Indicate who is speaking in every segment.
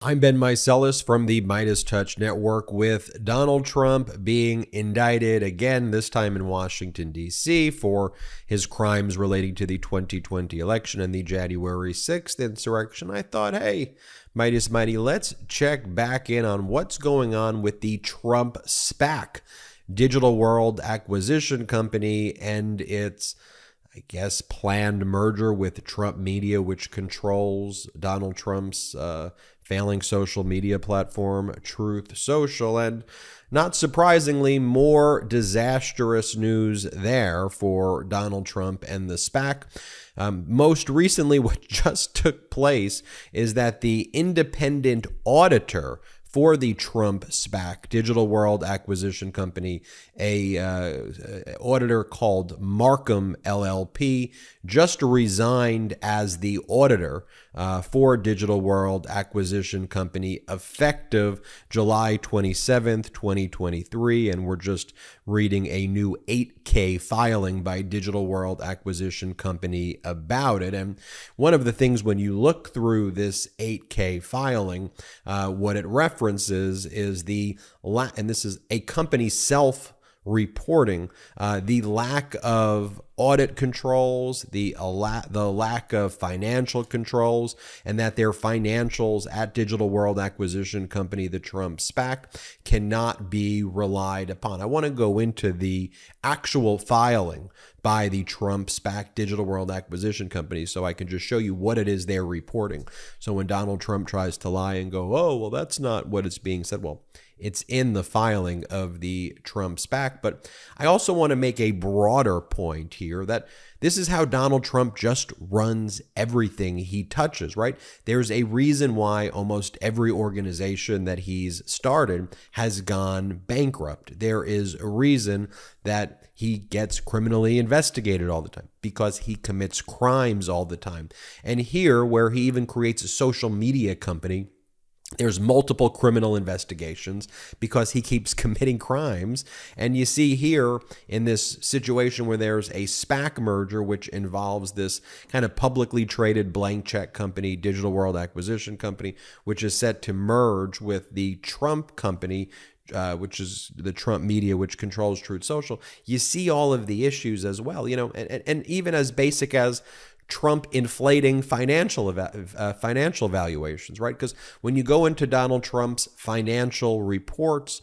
Speaker 1: I'm Ben Meiselas from the MeidasTouch network. With Donald Trump being indicted again, this time in Washington, D.C., for his crimes relating to the 2020 election and the January 6th insurrection, I thought, hey, Meidas Mighty, let's check back in on what's going on with the Trump SPAC, Digital World Acquisition Company, and its planned merger with Trump Media, which controls Donald Trump's failing social media platform, Truth Social. And not surprisingly, more disastrous news there for Donald Trump and the SPAC. Most recently, what just took place is that the independent auditor for the Trump SPAC, Digital World Acquisition Company, a auditor called Marcum LLP, just resigned as the auditor for Digital World Acquisition Company effective July 27th, 2023. And we're just reading a new 8K filing by Digital World Acquisition Company about it. And one of the things when you look through this 8K filing, what it references is and this is a company self-reporting, the lack of audit controls, the lack of financial controls, and that their financials at Digital World Acquisition Company, the Trump SPAC, cannot be relied upon. I want to go into the actual filing by the Trump SPAC, Digital World Acquisition Company, so I can just show you what it is they're reporting. So when Donald Trump tries to lie and go, oh, well, that's not what is being said, well, it's in the filing of the Trump SPAC. But I also want to make a broader point here that this is how Donald Trump just runs everything he touches, right? There's a reason why almost every organization that he's started has gone bankrupt. There is a reason that he gets criminally investigated all the time, because he commits crimes all the time. And here, where he even creates a social media company, there's multiple criminal investigations because he keeps committing crimes. And you see here in this situation where there's a SPAC merger, which involves this kind of publicly traded blank check company, Digital World Acquisition Company, which is set to merge with the Trump company, which is the Trump Media, which controls Truth Social. You see all of the issues as well, and even as basic as Trump inflating financial valuations, right? Because when you go into Donald Trump's financial reports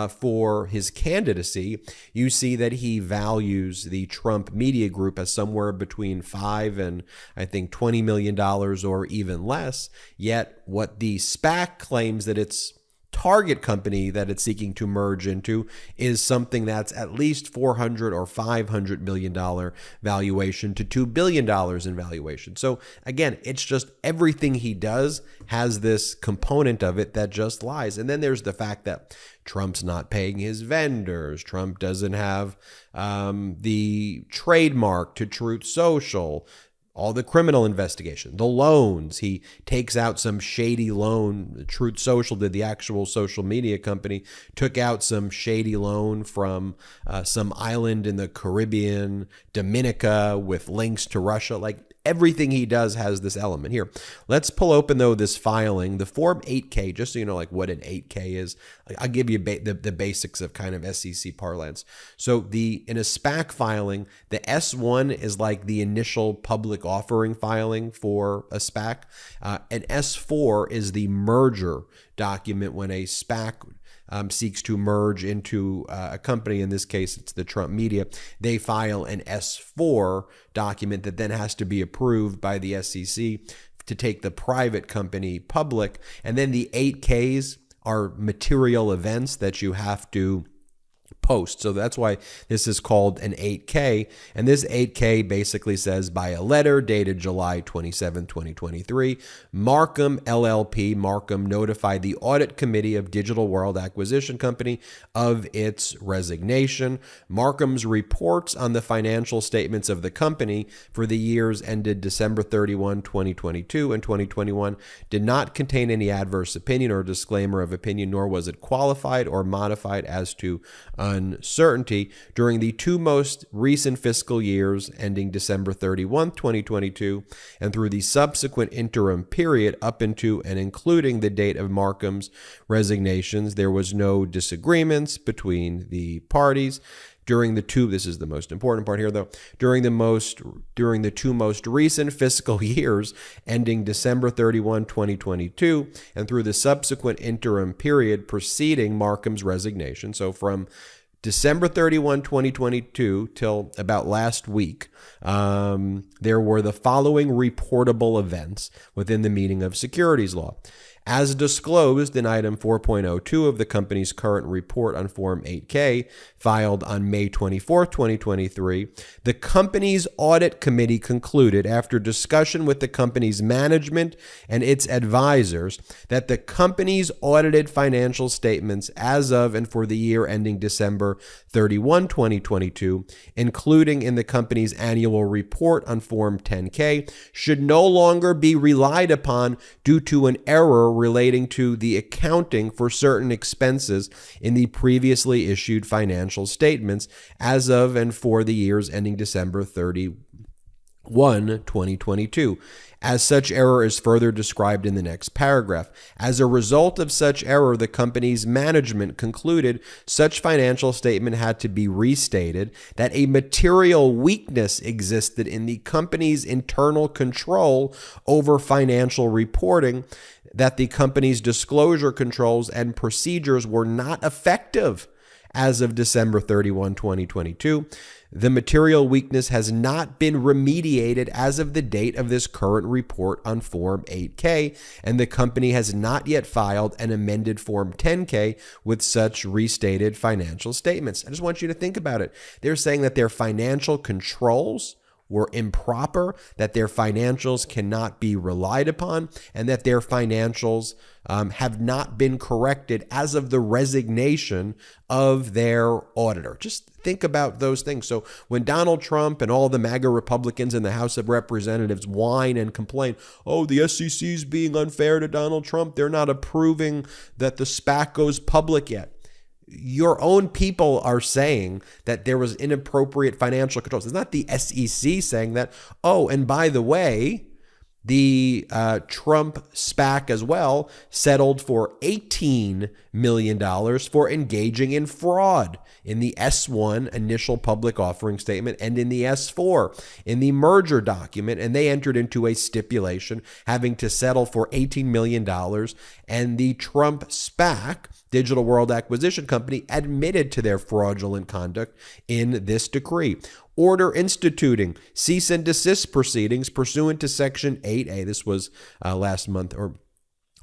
Speaker 1: for his candidacy, you see that he values the Trump Media Group as somewhere between $5 and I think $20 million or even less. Yet what the SPAC claims that its target company that it's seeking to merge into is something that's at least $400 or $500 million valuation to $2 billion in valuation. So again, it's just everything he does has this component of it that just lies. And then there's the fact that Trump's not paying his vendors. Trump doesn't have the trademark to Truth Social. All the criminal investigation, the loans, he takes out some shady loan. Truth Social did, the actual social media company, took out some shady loan from some island in the Caribbean, Dominica, with links to Russia. Like everything he does has this element here. Let's pull open, though, this filing, the Form 8K, just so you know like what an 8K is. I'll give you the basics of kind of SEC parlance. So in a SPAC filing, the S1 is like the initial public offering filing for a SPAC. An S4 is the merger document when a SPAC seeks to merge into a company. In this case, it's the Trump Media. They file an S4 document that then has to be approved by the SEC to take the private company public. And then the 8Ks are material events that you have to post. So that's why this is called an 8K. And this 8K basically says, by a letter dated July 27, 2023, Marcum LLP, Marcum notified the audit committee of Digital World Acquisition Company of its resignation. Marcum's reports on the financial statements of the company for the years ended December 31, 2022 and 2021 did not contain any adverse opinion or disclaimer of opinion, nor was it qualified or modified as to uncertainty during the two most recent fiscal years ending December 31, 2022, and through the subsequent interim period up into and including the date of Marcum's resignations. There was no disagreements between the parties. During the two, this is the most important part here though, during the two most recent fiscal years ending December 31, 2022, and through the subsequent interim period preceding Marcum's resignation. So from December 31, 2022 till about last week, there were the following reportable events within the meaning of securities law. As disclosed in item 4.02 of the company's current report on Form 8K, filed on May 24, 2023, the company's audit committee concluded, after discussion with the company's management and its advisors, that the company's audited financial statements as of and for the year ending December 31, 2022, including in the company's annual report on Form 10K, should no longer be relied upon due to an error relating to the accounting for certain expenses in the previously issued financial statements as of and for the years ending December 31, 2022. As such error is further described in the next paragraph. As a result of such error, the company's management concluded such financial statement had to be restated, that a material weakness existed in the company's internal control over financial reporting, that the company's disclosure controls and procedures were not effective as of December 31, 2022. The material weakness has not been remediated as of the date of this current report on Form 8K, and the company has not yet filed an amended Form 10K with such restated financial statements. I just want you to think about it. They're saying that their financial controls were improper, that their financials cannot be relied upon, and that their financials have not been corrected as of the resignation of their auditor. Just think about those things. So when Donald Trump and all the MAGA Republicans in the House of Representatives whine and complain, oh, the SEC is being unfair to Donald Trump, they're not approving that the SPAC goes public yet. Your own people are saying that there was inappropriate financial controls. It's not the SEC saying that. Oh, and by the way, the Trump SPAC as well settled for $18 million for engaging in fraud in the S1 initial public offering statement and in the S4 in the merger document. And they entered into a stipulation having to settle for $18 million. And the Trump SPAC, Digital World Acquisition Company, admitted to their fraudulent conduct in this decree. Order instituting cease and desist proceedings pursuant to Section 8A. This was last month or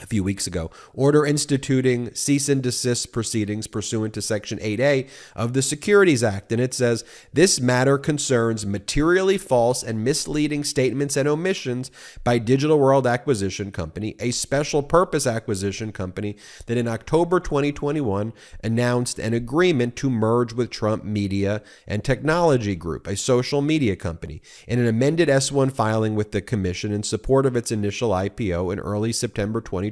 Speaker 1: a few weeks ago. Order instituting cease and desist proceedings pursuant to Section 8A of the Securities Act. And it says, this matter concerns materially false and misleading statements and omissions by Digital World Acquisition Company, a special purpose acquisition company that in October 2021 announced an agreement to merge with Trump Media and Technology Group, a social media company. In an amended S1 filing with the Commission in support of its initial IPO in early September 2021,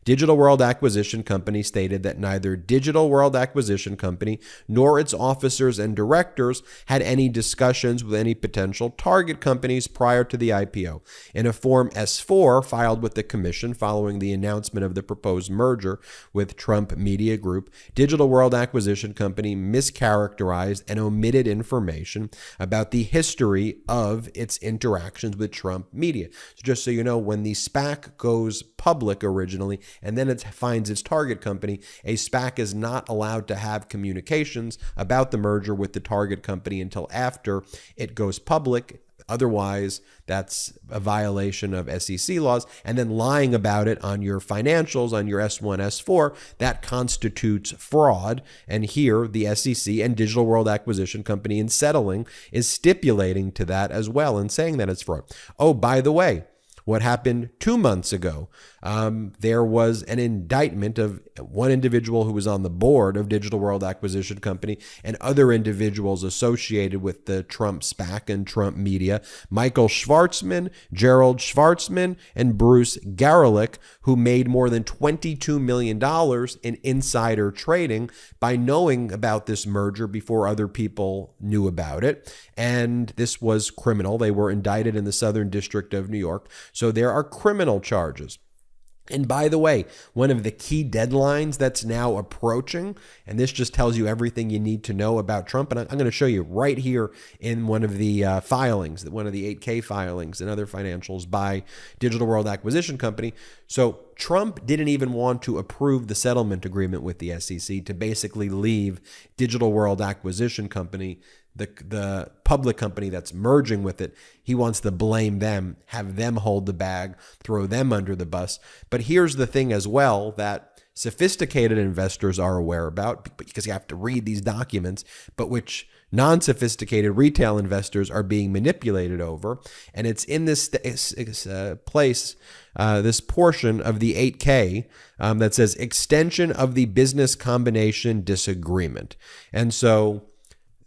Speaker 1: Digital World Acquisition Company stated that neither Digital World Acquisition Company nor its officers and directors had any discussions with any potential target companies prior to the IPO. In a Form S4 filed with the Commission following the announcement of the proposed merger with Trump Media Group, Digital World Acquisition Company mischaracterized and omitted information about the history of its interactions with Trump Media. So just so you know, when the SPAC goes public originally, and then it finds its target company, a SPAC is not allowed to have communications about the merger with the target company until after it goes public. Otherwise, that's a violation of SEC laws. And then lying about it on your financials, on your S1, S4, that constitutes fraud. And here, the SEC and Digital World Acquisition Company in settling is stipulating to that as well and saying that it's fraud. Oh, by the way, what happened 2 months ago. There was an indictment of one individual who was on the board of Digital World Acquisition Company and other individuals associated with the Trump SPAC and Trump Media, Michael Schwartzman, Gerald Schwartzman, and Bruce Garelick, who made more than $22 million in insider trading by knowing about this merger before other people knew about it. And this was criminal. They were indicted in the Southern District of New York. So there are criminal charges. And by the way, one of the key deadlines that's now approaching, and this just tells you everything you need to know about Trump, and I'm going to show you right here in one of the filings, one of the 8K filings and other financials by Digital World Acquisition Company. So Trump didn't even want to approve the settlement agreement with the SEC to basically leave Digital World Acquisition Company, the public company that's merging with it. He wants to blame them, have them hold the bag, throw them under the bus. But here's the thing as well that sophisticated investors are aware about, because you have to read these documents, but which non-sophisticated retail investors are being manipulated over. And it's in this place, this portion of the 8K that says extension of the business combination disagreement. And so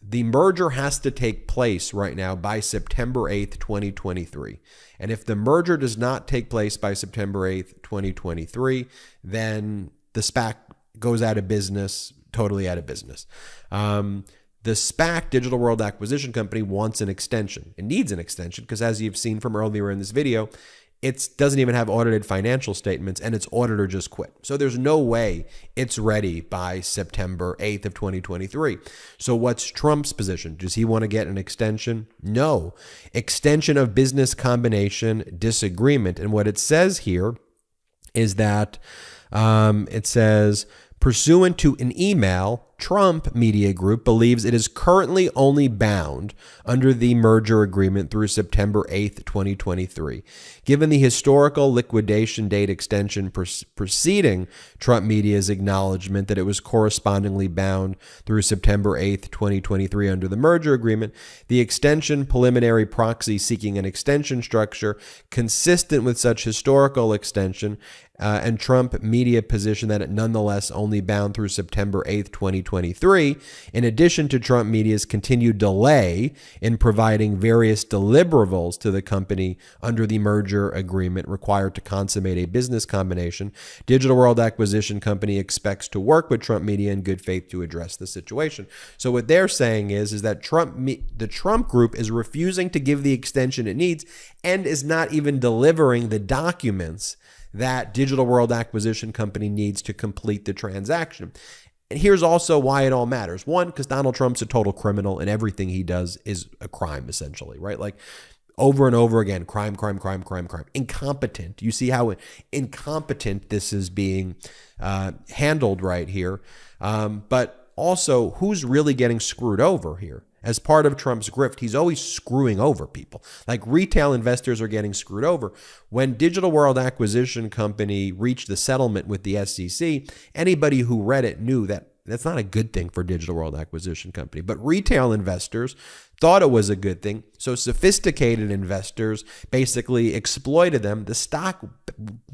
Speaker 1: the merger has to take place right now by September 8th, 2023. And if the merger does not take place by September 8th, 2023, then the SPAC goes out of business, totally out of business. The SPAC, Digital World Acquisition Company, wants an extension. It needs an extension because, as you've seen from earlier in this video, it doesn't even have audited financial statements, and its auditor just quit. So there's no way it's ready by September 8th of 2023. So what's Trump's position? Does he want to get an extension? No. Extension of business combination disagreement. And what it says here is that it says, pursuant to an email, Trump Media Group believes it is currently only bound under the merger agreement through September 8th, 2023. Given the historical liquidation date extension preceding Trump Media's acknowledgement that it was correspondingly bound through September 8th, 2023 under the merger agreement, the extension preliminary proxy seeking an extension structure consistent with such historical extension and Trump Media position that it nonetheless only bound through September 8th, 2023, in addition to Trump Media's continued delay in providing various deliverables to the company under the merger agreement required to consummate a business combination, Digital World Acquisition Company expects to work with Trump Media in good faith to address the situation. So what they're saying is that the Trump Group is refusing to give the extension it needs and is not even delivering the documents that Digital World Acquisition Company needs to complete the transaction. And here's also why it all matters. One, because Donald Trump's a total criminal and everything he does is a crime, essentially, right? Like over and over again, crime, crime, crime, crime, crime. Incompetent. You see how incompetent this is being handled right here. But also, who's really getting screwed over here? As part of Trump's grift, he's always screwing over people. Like retail investors are getting screwed over. When Digital World Acquisition Company reached the settlement with the SEC, anybody who read it knew that that's not a good thing for Digital World Acquisition Company. But retail investors thought it was a good thing. So sophisticated investors basically exploited them. The stock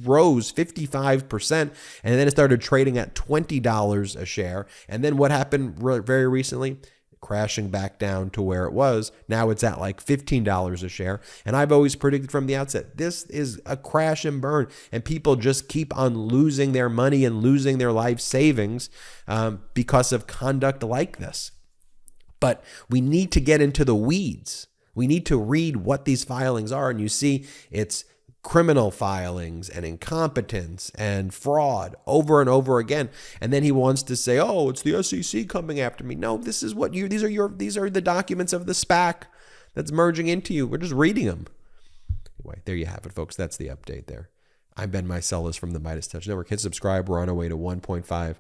Speaker 1: rose 55%, and then it started trading at $20 a share. And then what happened very recently? Crashing back down to where it was. Now it's at like $15 a share. And I've always predicted from the outset, this is a crash and burn. And people just keep on losing their money and losing their life savings because of conduct like this. But we need to get into the weeds. We need to read what these filings are. And you see it's criminal filings and incompetence and fraud over and over again. And then he wants to say, oh, it's the SEC coming after me. No, this is what these are the documents of the SPAC that's merging into you. We're just reading them. Anyway, there you have it, folks. That's the update there. I'm Ben Meiselas from the MeidasTouch Network. Hit subscribe. We're on our way to 1.5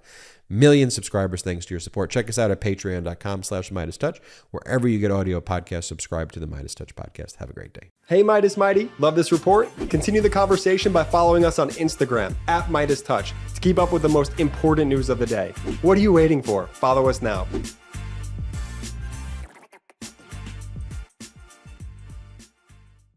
Speaker 1: million subscribers thanks to your support. Check us out at patreon.com/MeidasTouch. Wherever you get audio podcasts, subscribe to the MeidasTouch podcast. Have a great day.
Speaker 2: Hey, Midas Mighty. Love this report? Continue the conversation by following us on Instagram at MeidasTouch to keep up with the most important news of the day. What are you waiting for? Follow us now.